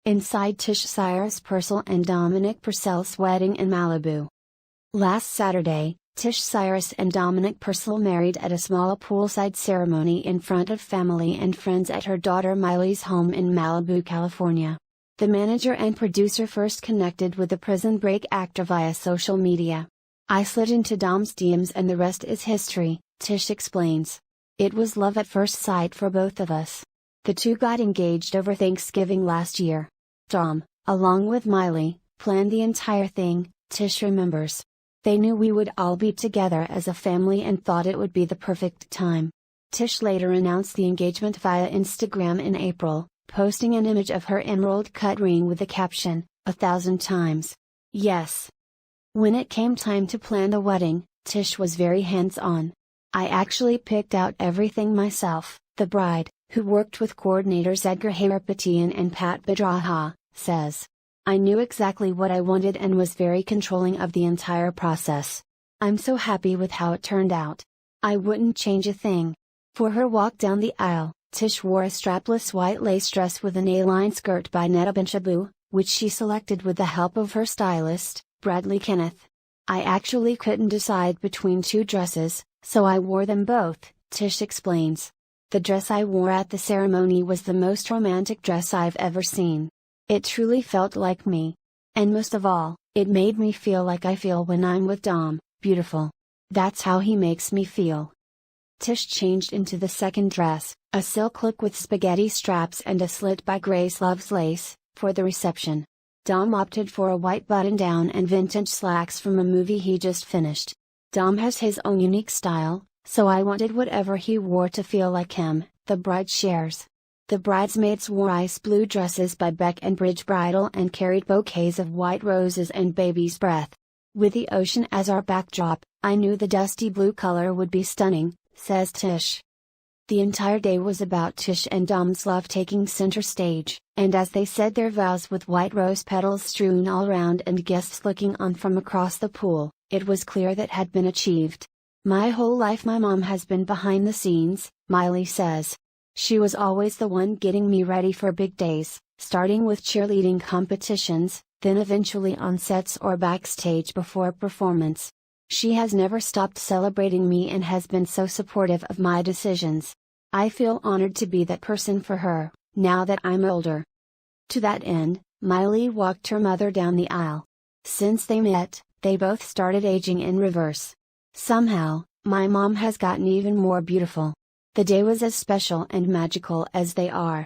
Inside Tish, Cyrus-Purcell and Dominic Purcell's wedding in Malibu. Last Saturday, Tish, Cyrus and Dominic Purcell married at a small poolside ceremony in front of family and friends at her daughter Miley's home in Malibu, California. The manager and producer first connected with the Prison Break actor via social media. "I slid into Dom's DMs and the rest is history," Tish explains. "It was love at first sight for both of us. The two got engaged over Thanksgiving last year. Dom, along with Miley, planned the entire thing," Tish remembers. "They knew we would all be together as a family and thought it would be the perfect time." Tish later announced the engagement via Instagram in April, posting an image of her emerald cut ring with the caption, "1,000 times. Yes." When it came time to plan the wedding, Tish was very hands-on. "I actually picked out everything myself," the bride, who worked with coordinators Edgar Harapetian and Pat Bedraha, says. "I knew exactly what I wanted and was very controlling of the entire process. I'm so happy with how it turned out. I wouldn't change a thing." For her walk down the aisle, Tish wore a strapless white lace dress with an A-line skirt by Netta Benchabu, which she selected with the help of her stylist, Bradley Kenneth. "I actually couldn't decide between two dresses, so I wore them both," Tish explains. "The dress I wore at the ceremony was the most romantic dress I've ever seen. It truly felt like me. And most of all, it made me feel like I feel when I'm with Dom, beautiful. That's how he makes me feel." Tish changed into the second dress, a silk look with spaghetti straps and a slit by Grace Loves Lace, for the reception. Dom opted for a white button-down and vintage slacks from a movie he just finished. "Dom has his own unique style, so I wanted whatever he wore to feel like him," the bride shares. The bridesmaids wore ice blue dresses by Beck and Bridge Bridal and carried bouquets of white roses and baby's breath. "With the ocean as our backdrop, I knew the dusty blue color would be stunning," says Tish. The entire day was about Tish and Dom's love taking center stage, and as they said their vows with white rose petals strewn all around and guests looking on from across the pool, it was clear that had been achieved. "My whole life my mom has been behind the scenes," Miley says. "She was always the one getting me ready for big days, starting with cheerleading competitions, then eventually on sets or backstage before performance. She has never stopped celebrating me and has been so supportive of my decisions. I feel honored to be that person for her, now that I'm older." To that end, Miley walked her mother down the aisle. "Since they met, they both started aging in reverse. Somehow, my mom has gotten even more beautiful. The day was as special and magical as they are."